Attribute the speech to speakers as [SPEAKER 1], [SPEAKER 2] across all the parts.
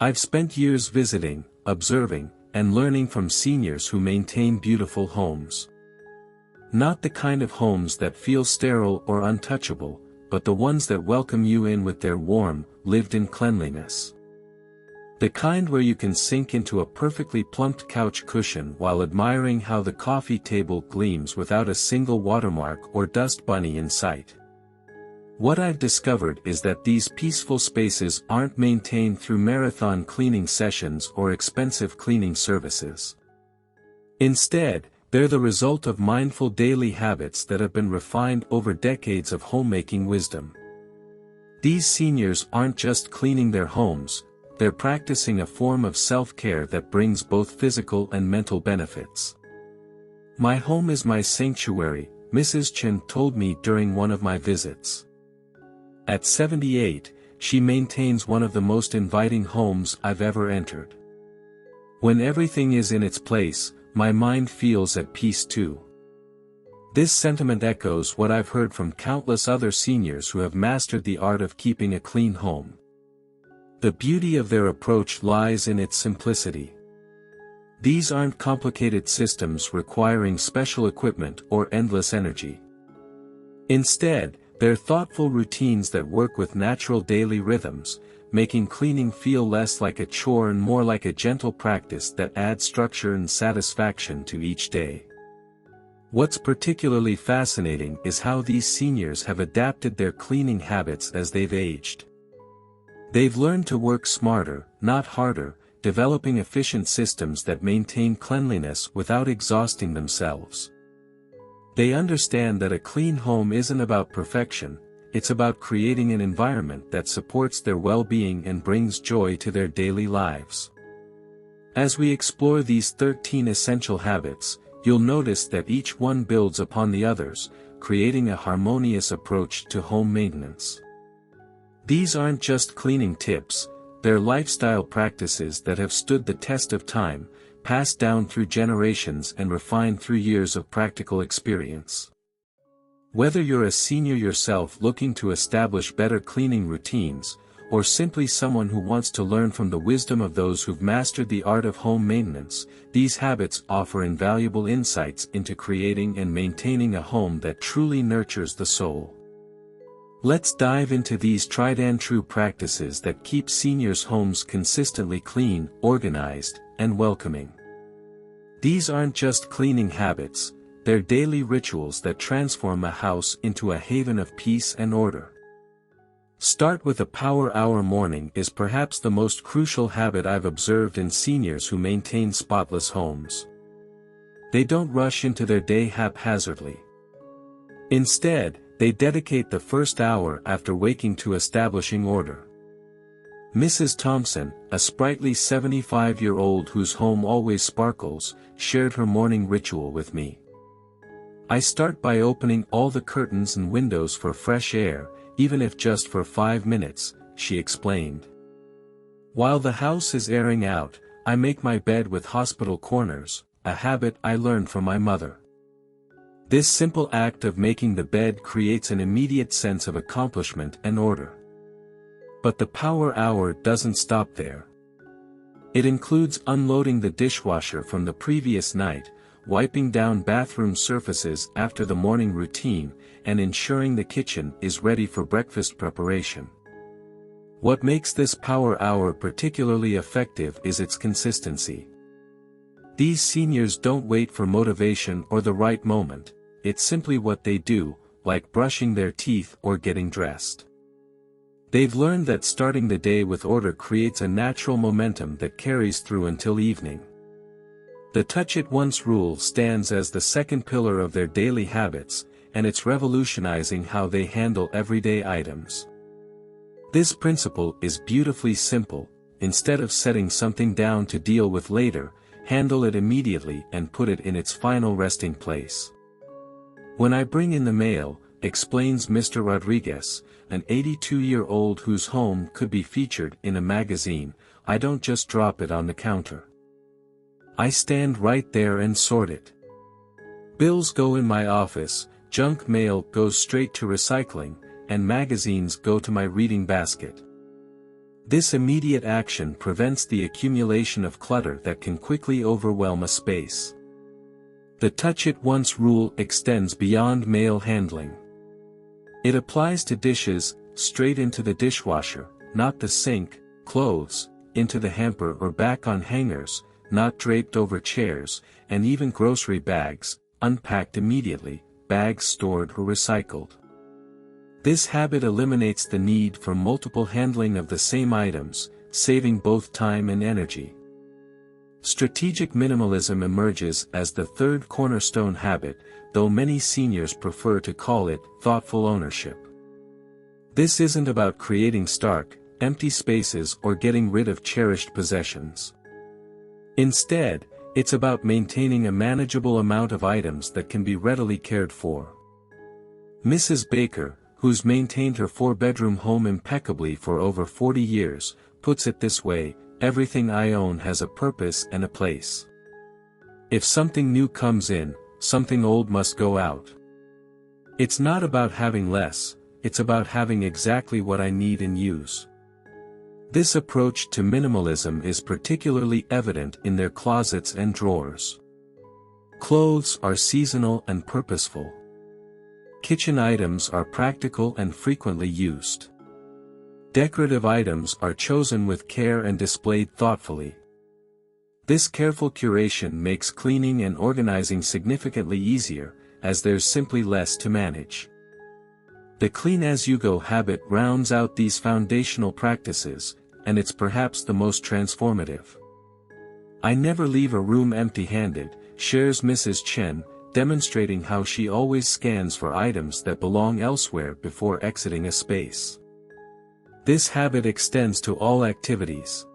[SPEAKER 1] I've spent years visiting, observing, and learning from seniors who maintain beautiful homes. Not the kind of homes that feel sterile or untouchable, but the ones that welcome you in with their warm, lived-in cleanliness. The kind where you can sink into a perfectly plumped couch cushion while admiring how the coffee table gleams without a single watermark or dust bunny in sight. What I've discovered is that these peaceful spaces aren't maintained through marathon cleaning sessions or expensive cleaning services. Instead, they're the result of mindful daily habits that have been refined over decades of homemaking wisdom. These seniors aren't just cleaning their homes, they're practicing a form of self-care that brings both physical and mental benefits. "My home is my sanctuary," Mrs. Chen told me during one of my visits. At 78, she maintains one of the most inviting homes I've ever entered. "When everything is in its place, my mind feels at peace too." This sentiment echoes what I've heard from countless other seniors who have mastered the art of keeping a clean home. The beauty of their approach lies in its simplicity. These aren't complicated systems requiring special equipment or endless energy. Instead, they're thoughtful routines that work with natural daily rhythms, making cleaning feel less like a chore and more like a gentle practice that adds structure and satisfaction to each day. What's particularly fascinating is how these seniors have adapted their cleaning habits as they've aged. They've learned to work smarter, not harder, developing efficient systems that maintain cleanliness without exhausting themselves. They understand that a clean home isn't about perfection, it's about creating an environment that supports their well-being and brings joy to their daily lives. As we explore these 13 essential habits, you'll notice that each one builds upon the others, creating a harmonious approach to home maintenance. These aren't just cleaning tips, they're lifestyle practices that have stood the test of time, passed down through generations and refined through years of practical experience. Whether you're a senior yourself looking to establish better cleaning routines, or simply someone who wants to learn from the wisdom of those who've mastered the art of home maintenance, these habits offer invaluable insights into creating and maintaining a home that truly nurtures the soul. Let's dive into these tried-and-true practices that keep seniors' homes consistently clean, organized, and welcoming. These aren't just cleaning habits, they're daily rituals that transform a house into a haven of peace and order. Start with a power hour. Morning is perhaps the most crucial habit I've observed in seniors who maintain spotless homes. They don't rush into their day haphazardly. Instead, they dedicate the first hour after waking to establishing order. Mrs. Thompson, a sprightly 75-year-old whose home always sparkles, shared her morning ritual with me. "I start by opening all the curtains and windows for fresh air, even if just for 5 minutes," she explained. "While the house is airing out, I make my bed with hospital corners, a habit I learned from my mother." This simple act of making the bed creates an immediate sense of accomplishment and order. But the power hour doesn't stop there. It includes unloading the dishwasher from the previous night, wiping down bathroom surfaces after the morning routine, and ensuring the kitchen is ready for breakfast preparation. What makes this power hour particularly effective is its consistency. These seniors don't wait for motivation or the right moment, it's simply what they do, like brushing their teeth or getting dressed. They've learned that starting the day with order creates a natural momentum that carries through until evening. The touch it once rule stands as the second pillar of their daily habits, and it's revolutionizing how they handle everyday items. This principle is beautifully simple: instead of setting something down to deal with later, handle it immediately and put it in its final resting place. "When I bring in the mail," explains Mr. Rodriguez, an 82-year-old whose home could be featured in a magazine, "I don't just drop it on the counter. I stand right there and sort it. Bills go in my office, junk mail goes straight to recycling, and magazines go to my reading basket." This immediate action prevents the accumulation of clutter that can quickly overwhelm a space. The touch it once rule extends beyond mail handling. It applies to dishes, straight into the dishwasher, not the sink, clothes, into the hamper or back on hangers, not draped over chairs, and even grocery bags, unpacked immediately, bags stored or recycled. This habit eliminates the need for multiple handling of the same items, saving both time and energy. Strategic minimalism emerges as the third cornerstone habit, though many seniors prefer to call it thoughtful ownership. This isn't about creating stark, empty spaces or getting rid of cherished possessions. Instead, it's about maintaining a manageable amount of items that can be readily cared for. Mrs. Baker, who's maintained her 4-bedroom home impeccably for over 40 years, puts it this way: everything I own has a purpose and a place. If something new comes in, something old must go out. It's not about having less, it's about having exactly what I need and use. This approach to minimalism is particularly evident in their closets and drawers. Clothes are seasonal and purposeful. Kitchen items are practical and frequently used. Decorative items are chosen with care and displayed thoughtfully. This careful curation makes cleaning and organizing significantly easier, as there's simply less to manage. The clean-as-you-go habit rounds out these foundational practices, and it's perhaps the most transformative. I never leave a room empty-handed, shares Mrs. Chen, demonstrating how she always scans for items that belong elsewhere before exiting a space. This habit extends to all activities.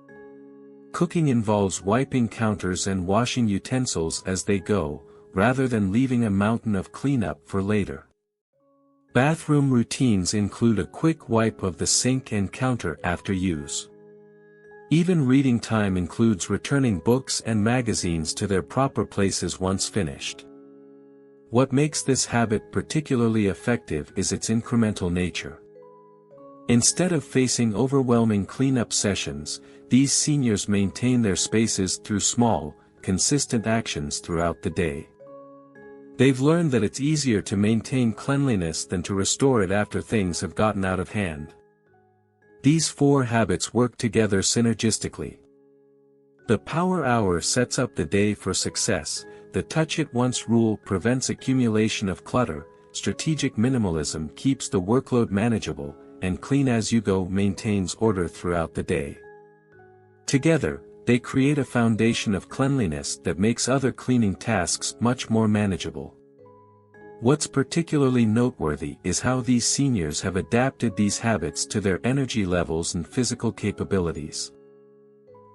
[SPEAKER 1] Cooking involves wiping counters and washing utensils as they go, rather than leaving a mountain of cleanup for later. Bathroom routines include a quick wipe of the sink and counter after use. Even reading time includes returning books and magazines to their proper places once finished. What makes this habit particularly effective is its incremental nature. Instead of facing overwhelming cleanup sessions, these seniors maintain their spaces through small, consistent actions throughout the day. They've learned that it's easier to maintain cleanliness than to restore it after things have gotten out of hand. These 4 habits work together synergistically. The Power Hour sets up the day for success, the Touch It Once rule prevents accumulation of clutter, strategic minimalism keeps the workload manageable, and Clean As You Go maintains order throughout the day. Together, they create a foundation of cleanliness that makes other cleaning tasks much more manageable. What's particularly noteworthy is how these seniors have adapted these habits to their energy levels and physical capabilities.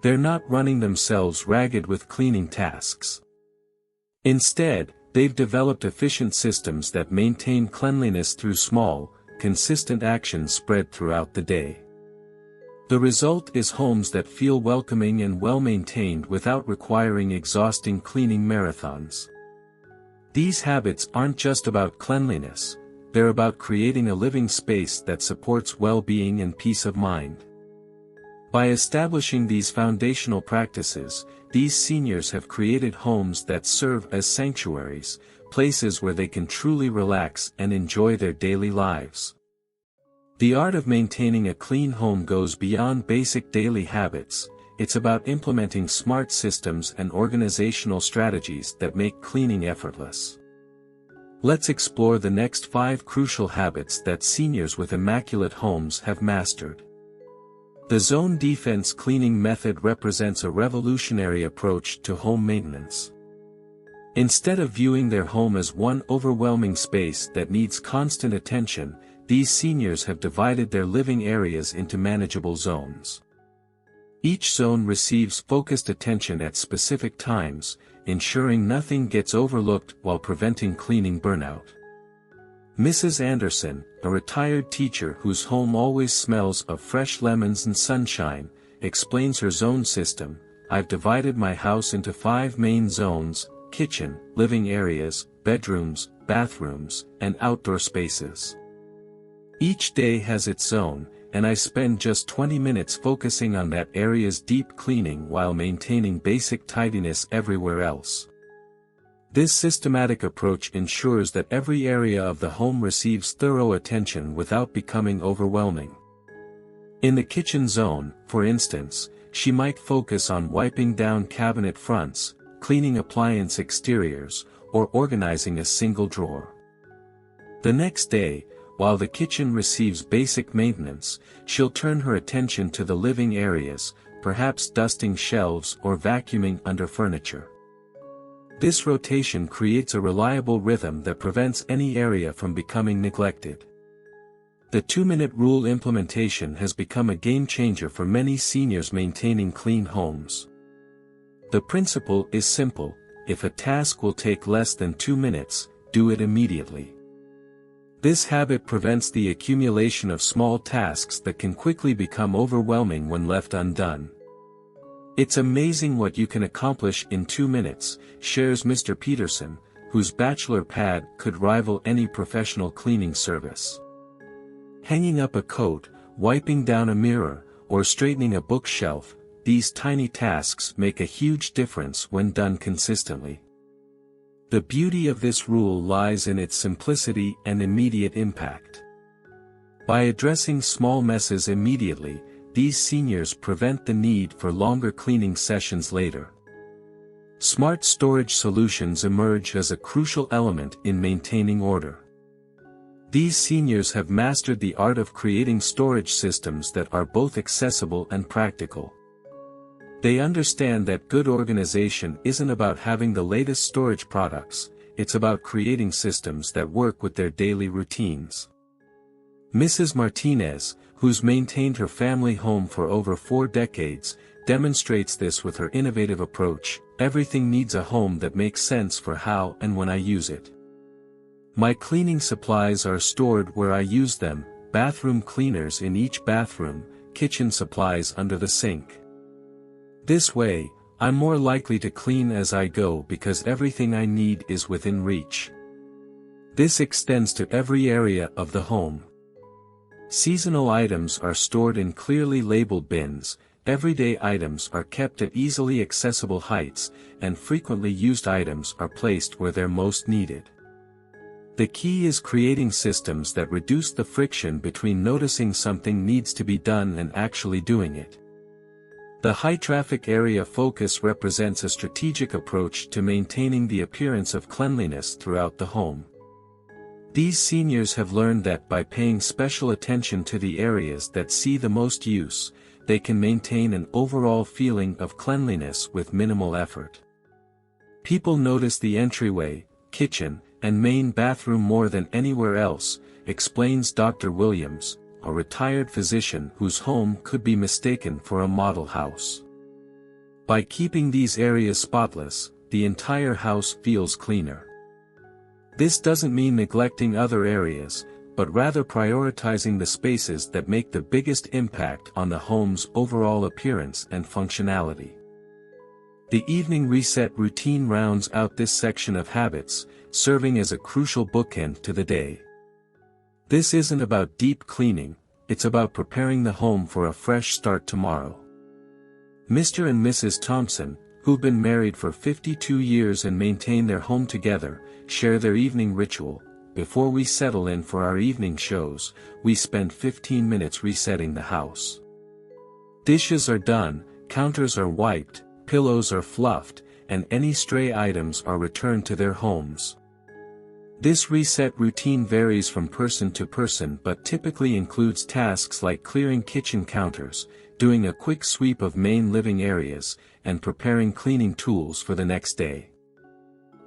[SPEAKER 1] They're not running themselves ragged with cleaning tasks. Instead, they've developed efficient systems that maintain cleanliness through small, consistent actions spread throughout the day. The result is homes that feel welcoming and well-maintained without requiring exhausting cleaning marathons. These habits aren't just about cleanliness, they're about creating a living space that supports well-being and peace of mind. By establishing these foundational practices, these seniors have created homes that serve as sanctuaries, places where they can truly relax and enjoy their daily lives. The art of maintaining a clean home goes beyond basic daily habits, it's about implementing smart systems and organizational strategies that make cleaning effortless. Let's explore the next 5 crucial habits that seniors with immaculate homes have mastered. The zone defense cleaning method represents a revolutionary approach to home maintenance. Instead of viewing their home as one overwhelming space that needs constant attention, these seniors have divided their living areas into manageable zones. Each zone receives focused attention at specific times, ensuring nothing gets overlooked while preventing cleaning burnout. Mrs. Anderson, a retired teacher whose home always smells of fresh lemons and sunshine, explains her zone system. I've divided my house into 5 main zones: kitchen, living areas, bedrooms, bathrooms, and outdoor spaces. Each day has its zone, and I spend just 20 minutes focusing on that area's deep cleaning while maintaining basic tidiness everywhere else. This systematic approach ensures that every area of the home receives thorough attention without becoming overwhelming. In the kitchen zone, for instance, she might focus on wiping down cabinet fronts, cleaning appliance exteriors, or organizing a single drawer. The next day, while the kitchen receives basic maintenance, she'll turn her attention to the living areas, perhaps dusting shelves or vacuuming under furniture. This rotation creates a reliable rhythm that prevents any area from becoming neglected. The 2-minute rule implementation has become a game-changer for many seniors maintaining clean homes. The principle is simple: if a task will take less than 2 minutes, do it immediately. This habit prevents the accumulation of small tasks that can quickly become overwhelming when left undone. It's amazing what you can accomplish in 2 minutes, shares Mr. Peterson, whose bachelor pad could rival any professional cleaning service. Hanging up a coat, wiping down a mirror, or straightening a bookshelf, these tiny tasks make a huge difference when done consistently. The beauty of this rule lies in its simplicity and immediate impact. By addressing small messes immediately, these seniors prevent the need for longer cleaning sessions later. Smart storage solutions emerge as a crucial element in maintaining order. These seniors have mastered the art of creating storage systems that are both accessible and practical. They understand that good organization isn't about having the latest storage products, it's about creating systems that work with their daily routines. Mrs. Martinez, who's maintained her family home for over 4 decades, demonstrates this with her innovative approach: everything needs a home that makes sense for how and when I use it. My cleaning supplies are stored where I use them: bathroom cleaners in each bathroom, kitchen supplies under the sink. This way, I'm more likely to clean as I go because everything I need is within reach. This extends to every area of the home. Seasonal items are stored in clearly labeled bins, everyday items are kept at easily accessible heights, and frequently used items are placed where they're most needed. The key is creating systems that reduce the friction between noticing something needs to be done and actually doing it. The high-traffic area focus represents a strategic approach to maintaining the appearance of cleanliness throughout the home. These seniors have learned that by paying special attention to the areas that see the most use, they can maintain an overall feeling of cleanliness with minimal effort. People notice the entryway, kitchen, and main bathroom more than anywhere else, explains Dr. Williams, a retired physician whose home could be mistaken for a model house. By keeping these areas spotless, the entire house feels cleaner. This doesn't mean neglecting other areas, but rather prioritizing the spaces that make the biggest impact on the home's overall appearance and functionality. The evening reset routine rounds out this section of habits, serving as a crucial bookend to the day. This isn't about deep cleaning, it's about preparing the home for a fresh start tomorrow. Mr. and Mrs. Thompson, who've been married for 52 years and maintain their home together, share their evening ritual. Before we settle in for our evening shows, we spend 15 minutes resetting the house. Dishes are done, counters are wiped, pillows are fluffed, and any stray items are returned to their homes. This reset routine varies from person to person but typically includes tasks like clearing kitchen counters, doing a quick sweep of main living areas, and preparing cleaning tools for the next day.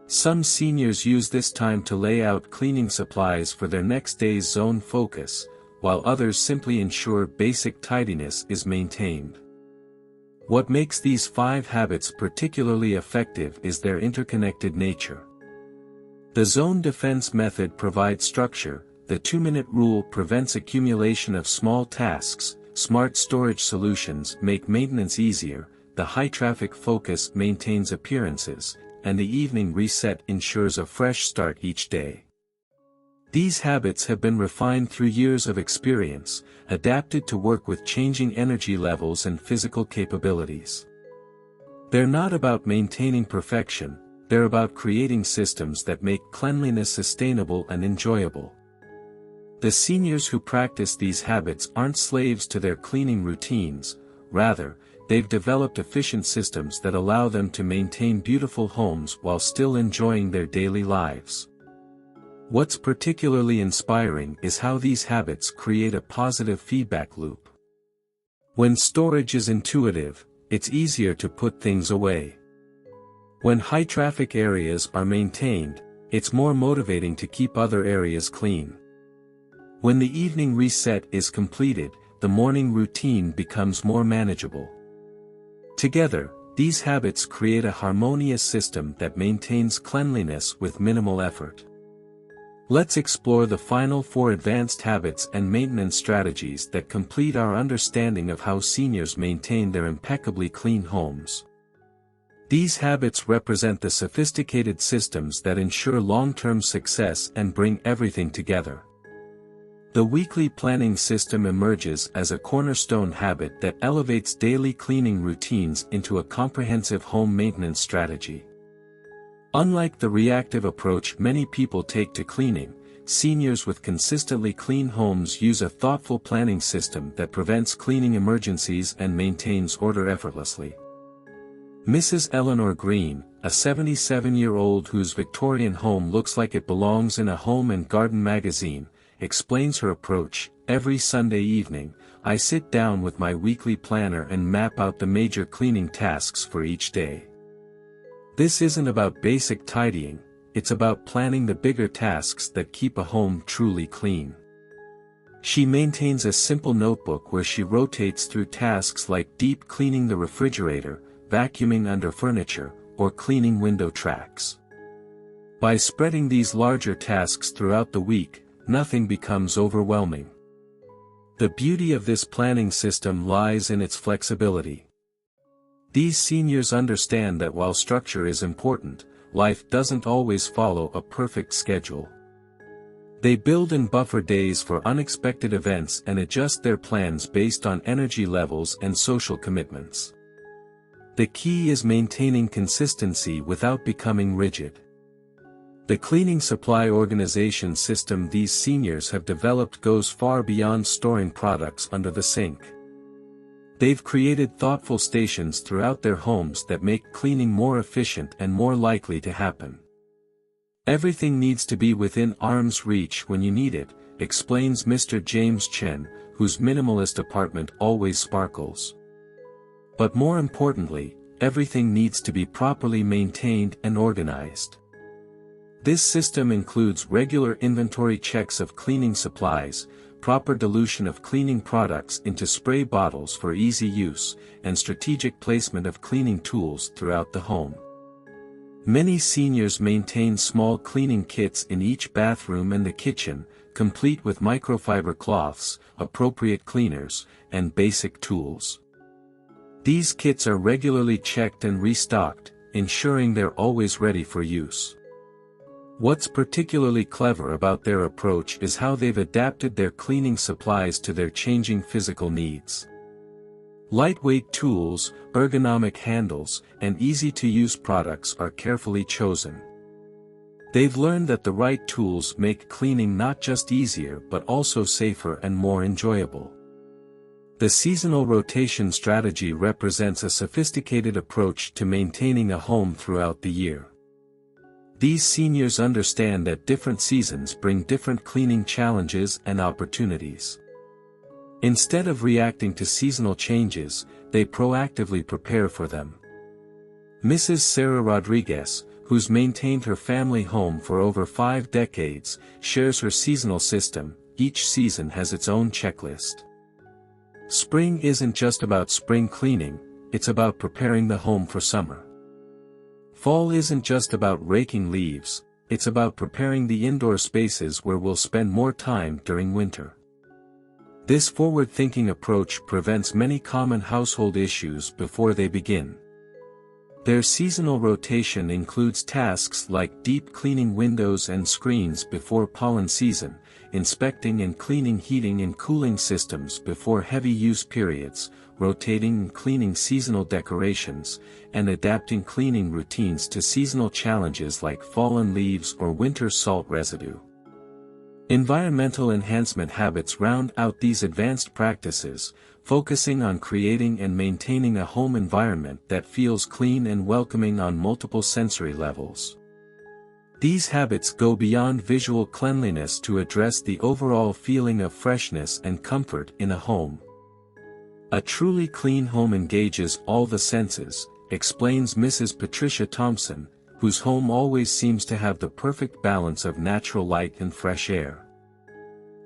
[SPEAKER 1] Some seniors use this time to lay out cleaning supplies for their next day's zone focus, while others simply ensure basic tidiness is maintained. What makes these 5 habits particularly effective is their interconnected nature. The zone defense method provides structure, the 2-minute rule prevents accumulation of small tasks, smart storage solutions make maintenance easier, the high-traffic focus maintains appearances, and the evening reset ensures a fresh start each day. These habits have been refined through years of experience, adapted to work with changing energy levels and physical capabilities. They're not about maintaining perfection, they're about creating systems that make cleanliness sustainable and enjoyable. The seniors who practice these habits aren't slaves to their cleaning routines, rather, they've developed efficient systems that allow them to maintain beautiful homes while still enjoying their daily lives. What's particularly inspiring is how these habits create a positive feedback loop. When storage is intuitive, it's easier to put things away. When high-traffic areas are maintained, it's more motivating to keep other areas clean. When the evening reset is completed, the morning routine becomes more manageable. Together, these habits create a harmonious system that maintains cleanliness with minimal effort. Let's explore the final 4 advanced habits and maintenance strategies that complete our understanding of how seniors maintain their impeccably clean homes. These habits represent the sophisticated systems that ensure long-term success and bring everything together. The weekly planning system emerges as a cornerstone habit that elevates daily cleaning routines into a comprehensive home maintenance strategy. Unlike the reactive approach many people take to cleaning, seniors with consistently clean homes use a thoughtful planning system that prevents cleaning emergencies and maintains order effortlessly. Mrs. Eleanor Green, a 77-year-old whose Victorian home looks like it belongs in a home and garden magazine, explains her approach. Every Sunday evening, I sit down with my weekly planner and map out the major cleaning tasks for each day. This isn't about basic tidying, it's about planning the bigger tasks that keep a home truly clean. She maintains a simple notebook where she rotates through tasks like deep cleaning the refrigerator, vacuuming under furniture, or cleaning window tracks. By spreading these larger tasks throughout the week, nothing becomes overwhelming. The beauty of this planning system lies in its flexibility. These seniors understand that while structure is important, life doesn't always follow a perfect schedule. They build in buffer days for unexpected events and adjust their plans based on energy levels and social commitments. The key is maintaining consistency without becoming rigid. The cleaning supply organization system these seniors have developed goes far beyond storing products under the sink. They've created thoughtful stations throughout their homes that make cleaning more efficient and more likely to happen. Everything needs to be within arm's reach when you need it, explains Mr. James Chen, whose minimalist apartment always sparkles. But more importantly, everything needs to be properly maintained and organized. This system includes regular inventory checks of cleaning supplies, proper dilution of cleaning products into spray bottles for easy use, and strategic placement of cleaning tools throughout the home. Many seniors maintain small cleaning kits in each bathroom and the kitchen, complete with microfiber cloths, appropriate cleaners, and basic tools. These kits are regularly checked and restocked, ensuring they're always ready for use. What's particularly clever about their approach is how they've adapted their cleaning supplies to their changing physical needs. Lightweight tools, ergonomic handles, and easy-to-use products are carefully chosen. They've learned that the right tools make cleaning not just easier but also safer and more enjoyable. The seasonal rotation strategy represents a sophisticated approach to maintaining a home throughout the year. These seniors understand that different seasons bring different cleaning challenges and opportunities. Instead of reacting to seasonal changes, they proactively prepare for them. Mrs. Sarah Rodriguez, who's maintained her family home for over 5 decades, shares her seasonal system. Each season has its own checklist. Spring isn't just about spring cleaning, it's about preparing the home for summer. Fall isn't just about raking leaves, it's about preparing the indoor spaces where we'll spend more time during winter. This forward-thinking approach prevents many common household issues before they begin. Their seasonal rotation includes tasks like deep cleaning windows and screens before pollen season, inspecting and cleaning heating and cooling systems before heavy use periods, rotating and cleaning seasonal decorations, and adapting cleaning routines to seasonal challenges like fallen leaves or winter salt residue. Environmental enhancement habits round out these advanced practices, focusing on creating and maintaining a home environment that feels clean and welcoming on multiple sensory levels. These habits go beyond visual cleanliness to address the overall feeling of freshness and comfort in a home. A truly clean home engages all the senses, explains Mrs. Patricia Thompson, whose home always seems to have the perfect balance of natural light and fresh air.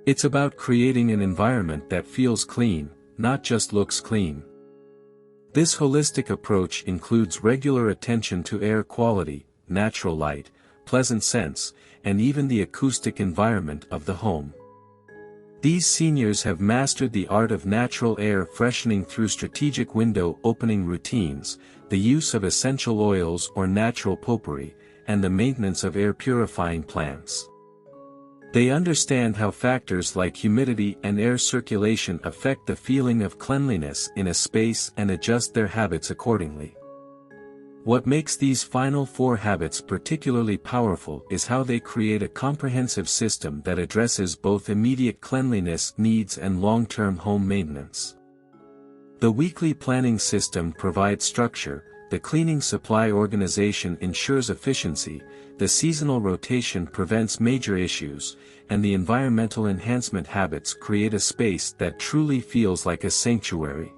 [SPEAKER 1] It's about creating an environment that feels clean, not just looks clean. This holistic approach includes regular attention to air quality, natural light, pleasant scents, and even the acoustic environment of the home. These seniors have mastered the art of natural air freshening through strategic window opening routines, the use of essential oils or natural potpourri, and the maintenance of air purifying plants. They understand how factors like humidity and air circulation affect the feeling of cleanliness in a space and adjust their habits accordingly. What makes these final 4 habits particularly powerful is how they create a comprehensive system that addresses both immediate cleanliness needs and long-term home maintenance. The weekly planning system provides structure, the cleaning supply organization ensures efficiency, the seasonal rotation prevents major issues, and the environmental enhancement habits create a space that truly feels like a sanctuary.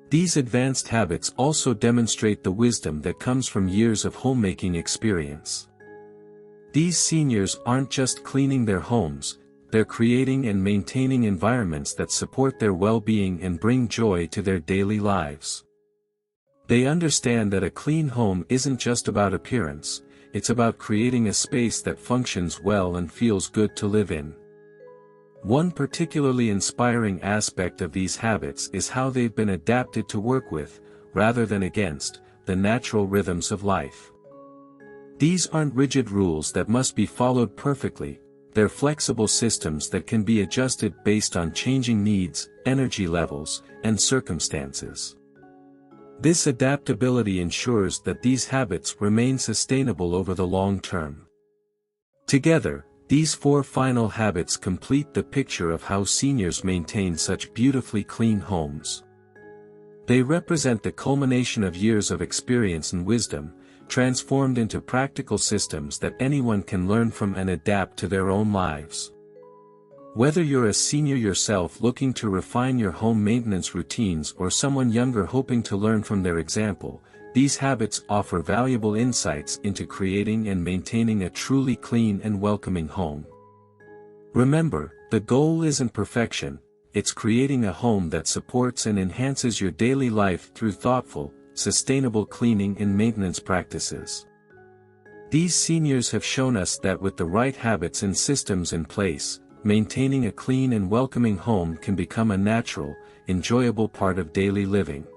[SPEAKER 1] These advanced habits also demonstrate the wisdom that comes from years of homemaking experience. These seniors aren't just cleaning their homes, they're creating and maintaining environments that support their well-being and bring joy to their daily lives. They understand that a clean home isn't just about appearance, it's about creating a space that functions well and feels good to live in. One particularly inspiring aspect of these habits is how they've been adapted to work with, rather than against, the natural rhythms of life. These aren't rigid rules that must be followed perfectly, they're flexible systems that can be adjusted based on changing needs, energy levels, and circumstances. This adaptability ensures that these habits remain sustainable over the long term. Together, these 4 final habits complete the picture of how seniors maintain such beautifully clean homes. They represent the culmination of years of experience and wisdom, transformed into practical systems that anyone can learn from and adapt to their own lives. Whether you're a senior yourself looking to refine your home maintenance routines or someone younger hoping to learn from their example, these habits offer valuable insights into creating and maintaining a truly clean and welcoming home. Remember, the goal isn't perfection, it's creating a home that supports and enhances your daily life through thoughtful, sustainable cleaning and maintenance practices. These seniors have shown us that with the right habits and systems in place, maintaining a clean and welcoming home can become a natural, enjoyable part of daily living.